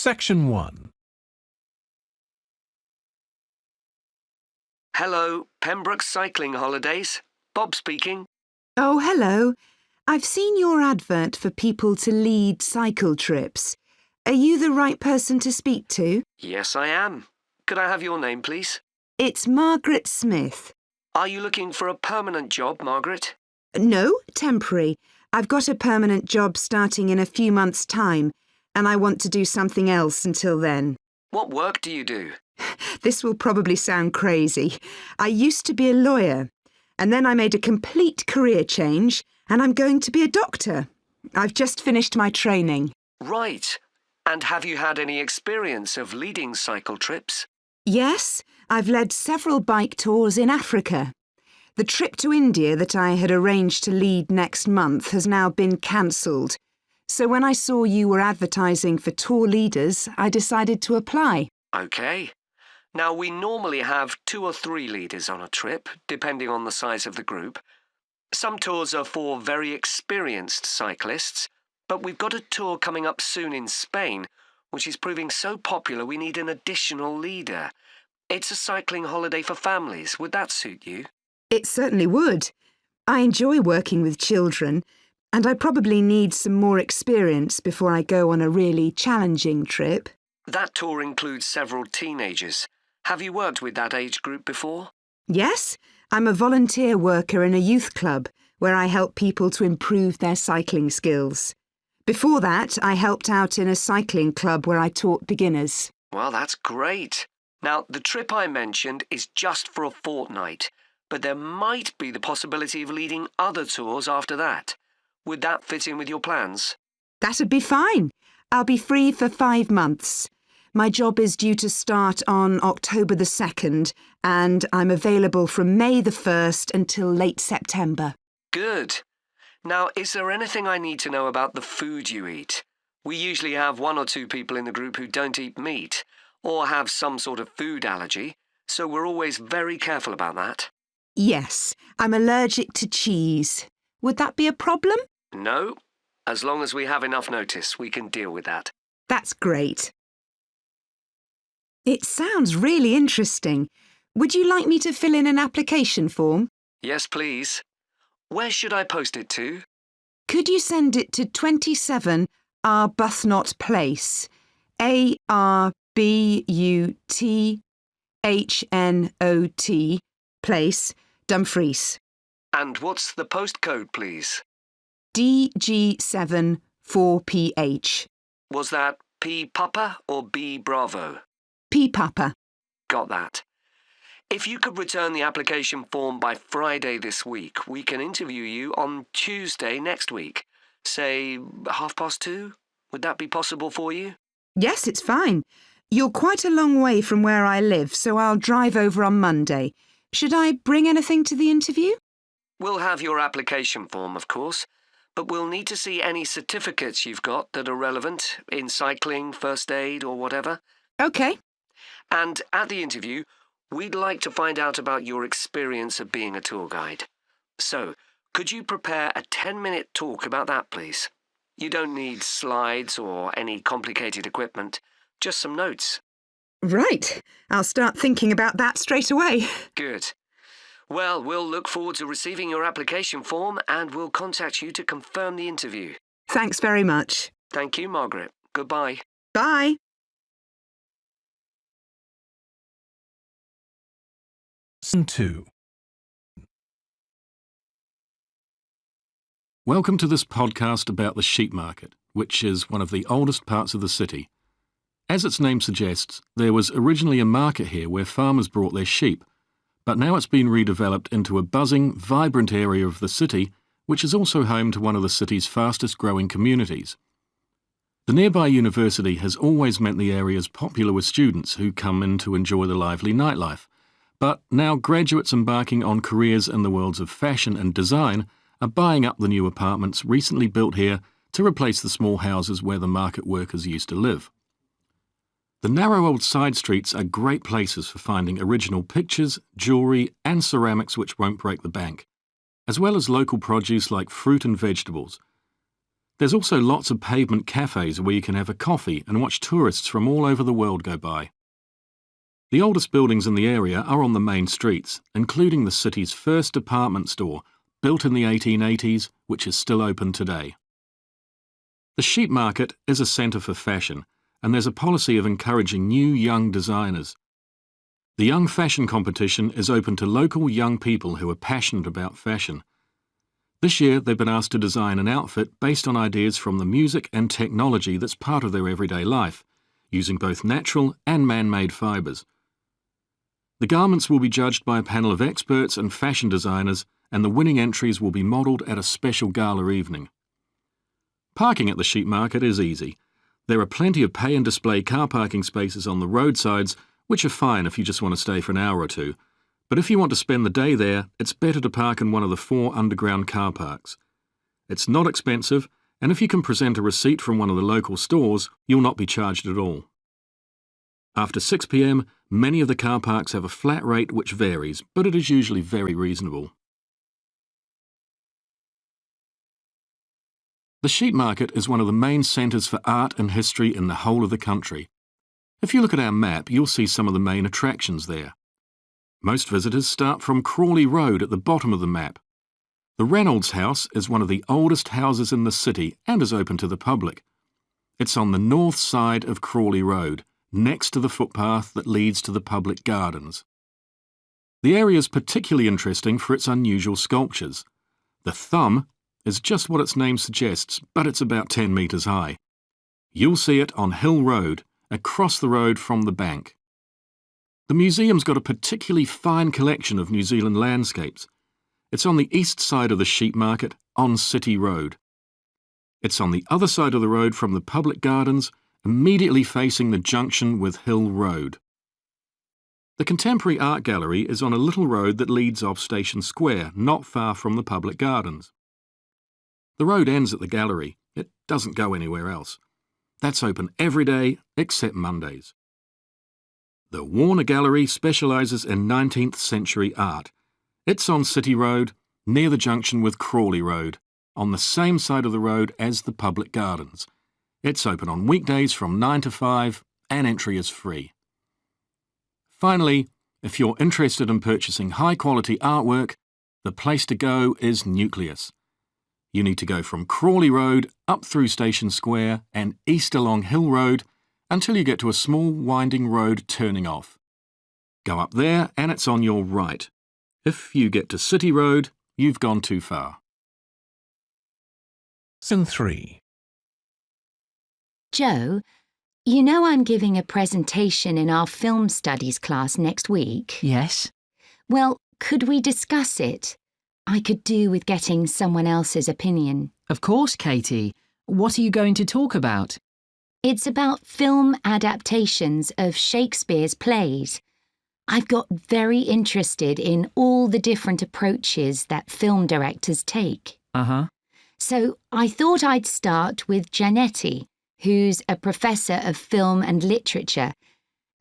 Section 1. Hello, Pembroke Cycling Holidays. Bob speaking. Oh, hello. I've seen your advert for people to lead cycle trips. Are you the right person to speak to? Yes, I am. Could I have your name, please? It's Margaret Smith. Are you looking for a permanent job, Margaret? No, temporary. I've got a permanent job starting in a few months' time, and I want to do something else until then. What work do you do? This will probably sound crazy. I used to be a lawyer, and then I made a complete career change, and I'm going to be a doctor. I've just finished my training. Right. And have you had any experience of leading cycle trips? Yes, I've led several bike tours in Africa. The trip to India that I had arranged to lead next month has now been cancelled. So when I saw you were advertising for tour leaders, I decided to apply. OK. Now, we normally have 2 or 3 leaders on a trip, depending on the size of the group. Some tours are for very experienced cyclists, but we've got a tour coming up soon in Spain, which is proving so popular we need an additional leader. It's a cycling holiday for families. Would that suit you? It certainly would. I enjoy working with children, and I probably need some more experience before I go on a really challenging trip. That tour includes several teenagers. Have you worked with that age group before? Yes, I'm a volunteer worker in a youth club where I help people to improve their cycling skills. Before that, I helped out in a cycling club where I taught beginners. Well, that's great. Now, the trip I mentioned is just for a fortnight, but there might be the possibility of leading other tours after that. Would that fit in with your plans? That'd be fine. I'll be free for 5 months. My job is due to start on October the 2nd, and I'm available from May the 1st until late September. Good. Now, is there anything I need to know about the food you eat? We usually have 1 or 2 people in the group who don't eat meat, or have some sort of food allergy, so we're always very careful about that. Yes, I'm allergic to cheese. Would that be a problem? No. As long as we have enough notice, we can deal with that. That's great. It sounds really interesting. Would you like me to fill in an application form? Yes, please. Where should I post it to? Could you send it to 27 Arbuthnot Place, Arbuthnot Place, Dumfries. And what's the postcode, please? DG7 4PH. Was that P Papa or B Bravo? P Papa. Got that. If you could return the application form by Friday this week, we can interview you on Tuesday next week. Say 2:30? Would that be possible for you? Yes, it's fine. You're quite a long way from where I live, so I'll drive over on Monday. Should I bring anything to the interview? We'll have your application form, of course, but we'll need to see any certificates you've got that are relevant in cycling, first aid, or whatever. OK. And at the interview, we'd like to find out about your experience of being a tour guide. So, could you prepare a 10-minute talk about that, please? You don't need slides or any complicated equipment, just some notes. Right. I'll start thinking about that straight away. Good. Well, we'll look forward to receiving your application form and we'll contact you to confirm the interview. Thanks very much. Thank you, Margaret. Goodbye. Bye. Lesson 2. Welcome to this podcast about the sheep market, which is one of the oldest parts of the city. As its name suggests, there was originally a market here where farmers brought their sheep, but now it's been redeveloped into a buzzing, vibrant area of the city, which is also home to one of the city's fastest-growing communities. The nearby university has always meant the area is popular with students who come in to enjoy the lively nightlife, but now graduates embarking on careers in the worlds of fashion and design are buying up the new apartments recently built here to replace the small houses where the market workers used to live. The narrow old side streets are great places for finding original pictures, jewellery and ceramics which won't break the bank, as well as local produce like fruit and vegetables. There's also lots of pavement cafes where you can have a coffee and watch tourists from all over the world go by. The oldest buildings in the area are on the main streets, including the city's first department store, built in the 1880s, which is still open today. The sheep market is a centre for fashion, and there's a policy of encouraging new young designers. The Young Fashion Competition is open to local young people who are passionate about fashion. This year they've been asked to design an outfit based on ideas from the music and technology that's part of their everyday life, using both natural and man-made fibres. The garments will be judged by a panel of experts and fashion designers, and the winning entries will be modelled at a special gala evening. Parking at the sheep market is easy. There are plenty of pay and display car parking spaces on the roadsides, which are fine if you just want to stay for an hour or two. But if you want to spend the day there, it's better to park in one of the 4 underground car parks. It's not expensive, and if you can present a receipt from one of the local stores, you'll not be charged at all. After 6 p.m, many of the car parks have a flat rate which varies, but it is usually very reasonable. The sheep market is one of the main centres for art and history in the whole of the country. If you look at our map, you'll see some of the main attractions there. Most visitors start from Crawley Road at the bottom of the map. The Reynolds House is one of the oldest houses in the city and is open to the public. It's on the north side of Crawley Road, next to the footpath that leads to the public gardens. The area is particularly interesting for its unusual sculptures. The thumb is just what its name suggests, but it's about 10 metres high. You'll see it on Hill Road, across the road from the bank. The museum's got a particularly fine collection of New Zealand landscapes. It's on the east side of the sheep market, on City Road. It's on the other side of the road from the public gardens, immediately facing the junction with Hill Road. The Contemporary Art Gallery is on a little road that leads off Station Square, not far from the public gardens. The road ends at the gallery. It doesn't go anywhere else. That's open every day except Mondays. The Warner Gallery specialises in 19th century art. It's on City Road, near the junction with Crawley Road, on the same side of the road as the public gardens. It's open on weekdays from 9 to 5 and entry is free. Finally, if you're interested in purchasing high-quality artwork, the place to go is Nucleus. You need to go from Crawley Road up through Station Square and east along Hill Road until you get to a small winding road turning off. Go up there and it's on your right. If you get to City Road, you've gone too far. Lesson 3. Joe, you know I'm giving a presentation in our film studies class next week? Yes. Well, could we discuss it? I could do with getting someone else's opinion. Of course, Katie. What are you going to talk about? It's about film adaptations of Shakespeare's plays. I've got very interested in all the different approaches that film directors take. So I thought I'd start with Giannetti, who's a professor of film and literature,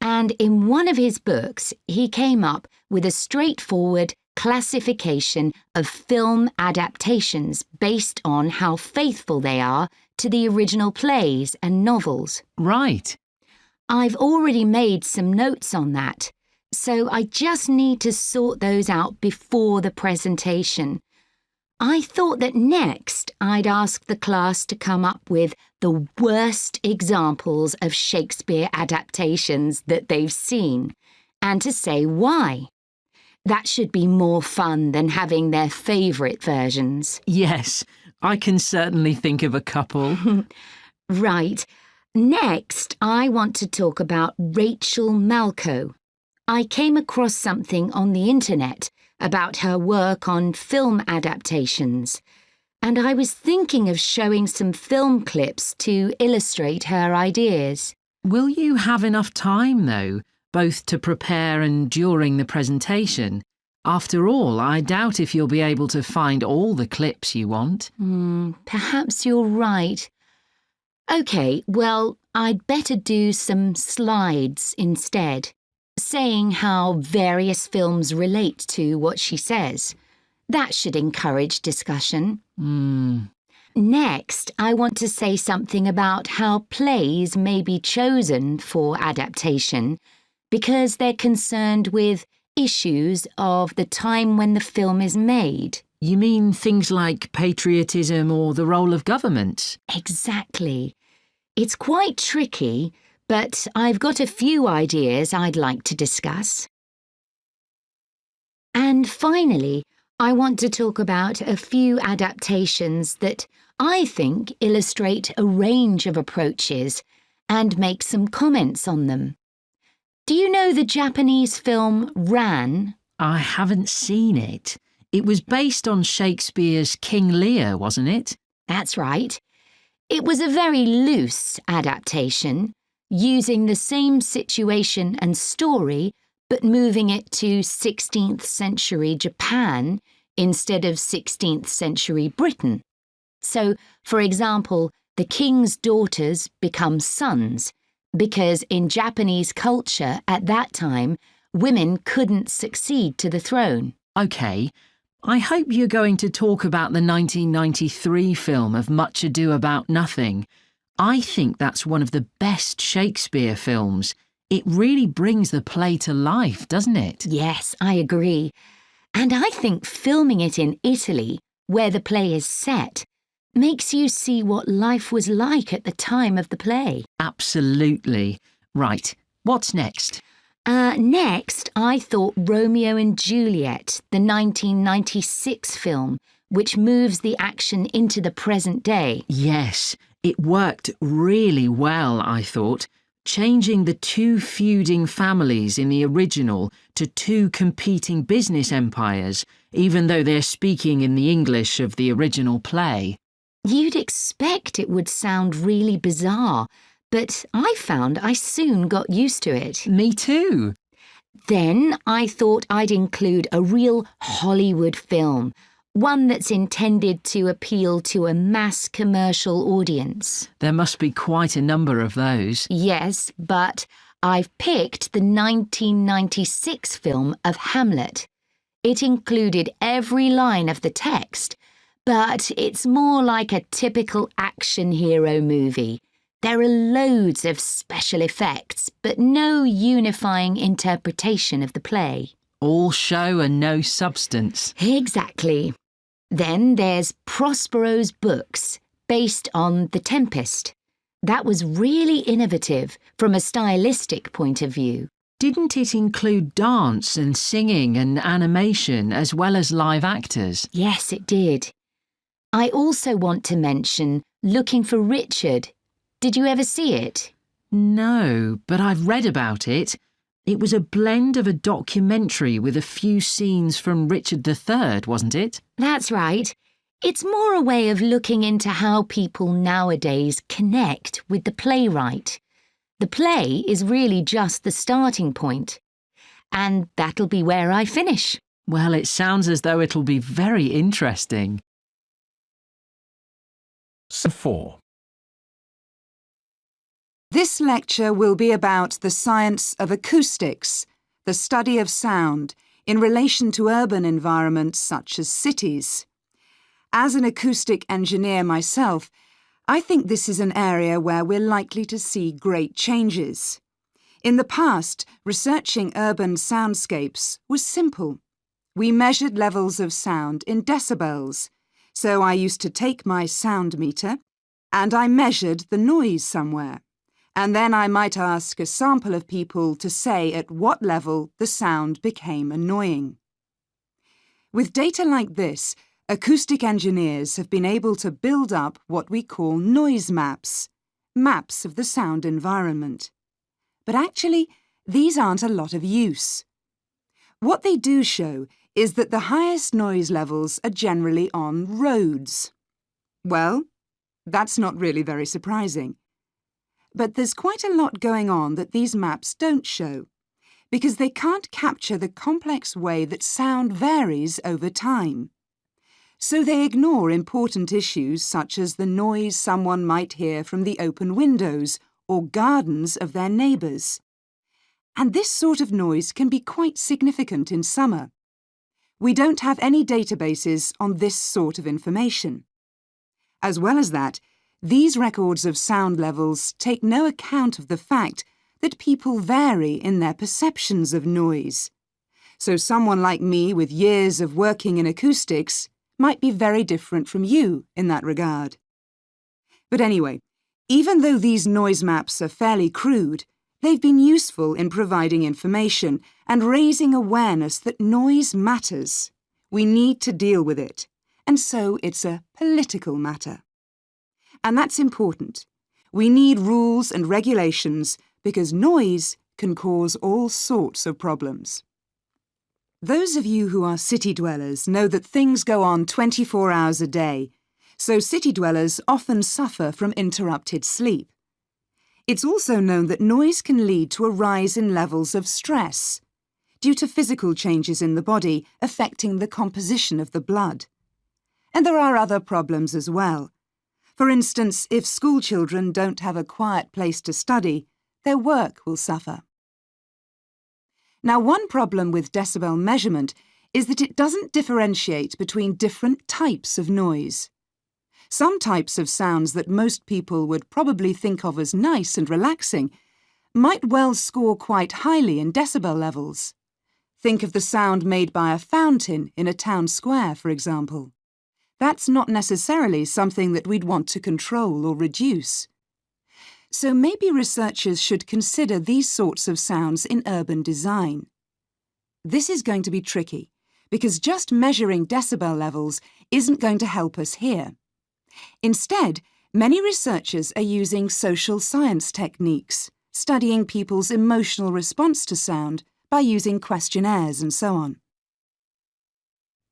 and in one of his books he came up with a straightforward classification of film adaptations based on how faithful they are to the original plays and novels. Right. I've already made some notes on that, so I just need to sort those out before the presentation. I thought that next I'd ask the class to come up with the worst examples of Shakespeare adaptations that they've seen, and to say why. That should be more fun than having their favourite versions. Yes, I can certainly think of a couple. Right. Next, I want to talk about Rachel Malco. I came across something on the internet about her work on film adaptations, and I was thinking of showing some film clips to illustrate her ideas. Will you have enough time, though, both to prepare and during the presentation? After all, I doubt if you'll be able to find all the clips you want. Perhaps you're right. OK, well, I'd better do some slides instead, saying how various films relate to what she says. That should encourage discussion. Next, I want to say something about how plays may be chosen for adaptation because they're concerned with issues of the time when the film is made. You mean things like patriotism or the role of government? Exactly. It's quite tricky, but I've got a few ideas I'd like to discuss. And finally, I want to talk about a few adaptations that I think illustrate a range of approaches and make some comments on them. Do you know the Japanese film Ran? I haven't seen it. It was based on Shakespeare's King Lear, wasn't it? That's right. It was a very loose adaptation, using the same situation and story, but moving it to 16th century Japan instead of 16th century Britain. So, for example, the king's daughters become sons, because in Japanese culture at that time, women couldn't succeed to the throne. OK. I hope you're going to talk about the 1993 film of Much Ado About Nothing. I think that's one of the best Shakespeare films. It really brings the play to life, doesn't it? Yes, I agree. And I think filming it in Italy, where the play is set, makes you see what life was like at the time of the play. Absolutely. Right, what's next? Next, I thought Romeo and Juliet, the 1996 film, which moves the action into the present day. Yes, it worked really well, I thought, changing the two feuding families in the original to two competing business empires, even though they're speaking in the English of the original play. You'd expect it would sound really bizarre, but I found I soon got used to it. Me too. Then I thought I'd include a real Hollywood film, one that's intended to appeal to a mass commercial audience. There must be quite a number of those. Yes, but I've picked the 1996 film of Hamlet. It included every line of the text, but it's more like a typical action hero movie. There are loads of special effects, but no unifying interpretation of the play. All show and no substance. Exactly. Then there's Prospero's books, based on The Tempest. That was really innovative from a stylistic point of view. Didn't it include dance and singing and animation as well as live actors? Yes, it did. I also want to mention Looking for Richard. Did you ever see it? No, but I've read about it. It was a blend of a documentary with a few scenes from Richard III, wasn't it? That's right. It's more a way of looking into how people nowadays connect with the playwright. The play is really just the starting point. And that'll be where I finish. Well, it sounds as though it'll be very interesting. 4. This lecture will be about the science of acoustics, the study of sound, in relation to urban environments such as cities. As an acoustic engineer myself, I think this is an area where we're likely to see great changes. In the past, researching urban soundscapes was simple. We measured levels of sound in decibels, so I used to take my sound meter and I measured the noise somewhere. And then I might ask a sample of people to say at what level the sound became annoying. With data like this, acoustic engineers have been able to build up what we call noise maps, maps of the sound environment. But actually, these aren't a lot of use. What they do show is that the highest noise levels are generally on roads. Well, that's not really very surprising. But there's quite a lot going on that these maps don't show, because they can't capture the complex way that sound varies over time. So they ignore important issues such as the noise someone might hear from the open windows or gardens of their neighbours. And this sort of noise can be quite significant in summer. We don't have any databases on this sort of information. As well as that, these records of sound levels take no account of the fact that people vary in their perceptions of noise. So someone like me with years of working in acoustics might be very different from you in that regard. But anyway, even though these noise maps are fairly crude, they've been useful in providing information and raising awareness that noise matters. We need to deal with it, and so it's a political matter. And that's important. We need rules and regulations because noise can cause all sorts of problems. Those of you who are city dwellers know that things go on 24 hours a day, so city dwellers often suffer from interrupted sleep. It's also known that noise can lead to a rise in levels of stress due to physical changes in the body affecting the composition of the blood. And there are other problems as well. For instance, if school children don't have a quiet place to study, their work will suffer. Now, one problem with decibel measurement is that it doesn't differentiate between different types of noise. Some types of sounds that most people would probably think of as nice and relaxing might well score quite highly in decibel levels. Think of the sound made by a fountain in a town square, for example. That's not necessarily something that we'd want to control or reduce. So maybe researchers should consider these sorts of sounds in urban design. This is going to be tricky, because just measuring decibel levels isn't going to help us here. Instead, many researchers are using social science techniques, studying people's emotional response to sound by using questionnaires and so on.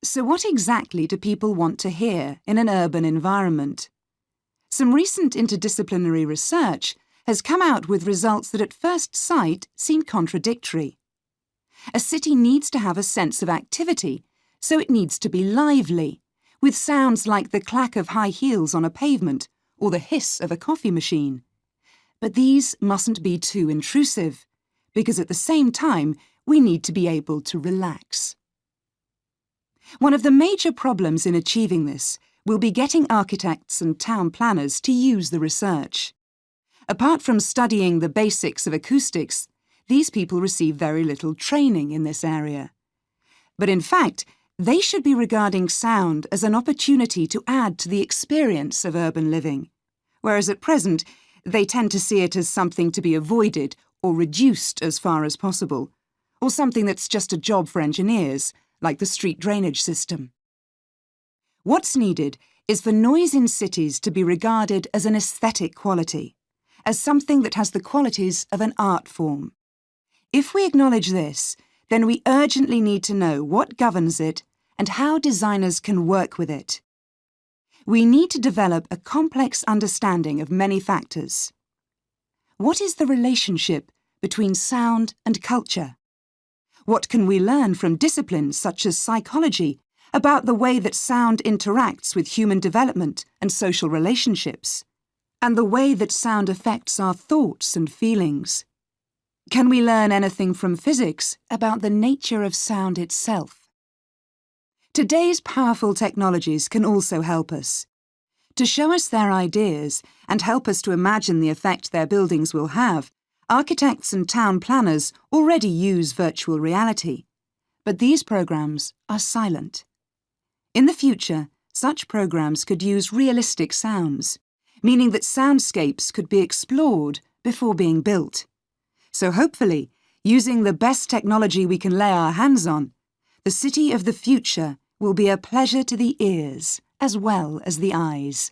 So what exactly do people want to hear in an urban environment? Some recent interdisciplinary research has come out with results that at first sight seem contradictory. A city needs to have a sense of activity, so it needs to be lively, with sounds like the clack of high heels on a pavement or the hiss of a coffee machine. But these mustn't be too intrusive, because at the same time we need to be able to relax. One of the major problems in achieving this will be getting architects and town planners to use the research. Apart from studying the basics of acoustics, these people receive very little training in this area. But in fact, they should be regarding sound as an opportunity to add to the experience of urban living, whereas at present they tend to see it as something to be avoided or reduced as far as possible, or something that's just a job for engineers, like the street drainage system. What's needed is for noise in cities to be regarded as an aesthetic quality, as something that has the qualities of an art form. If we acknowledge this, then we urgently need to know what governs it and how designers can work with it. We need to develop a complex understanding of many factors. What is the relationship between sound and culture? What can we learn from disciplines such as psychology about the way that sound interacts with human development and social relationships, and the way that sound affects our thoughts and feelings? Can we learn anything from physics about the nature of sound itself? Today's powerful technologies can also help us. To show us their ideas and help us to imagine the effect their buildings will have, architects and town planners already use virtual reality, but these programs are silent. In the future, such programs could use realistic sounds, meaning that soundscapes could be explored before being built. So hopefully, using the best technology we can lay our hands on, the city of the future will be a pleasure to the ears as well as the eyes.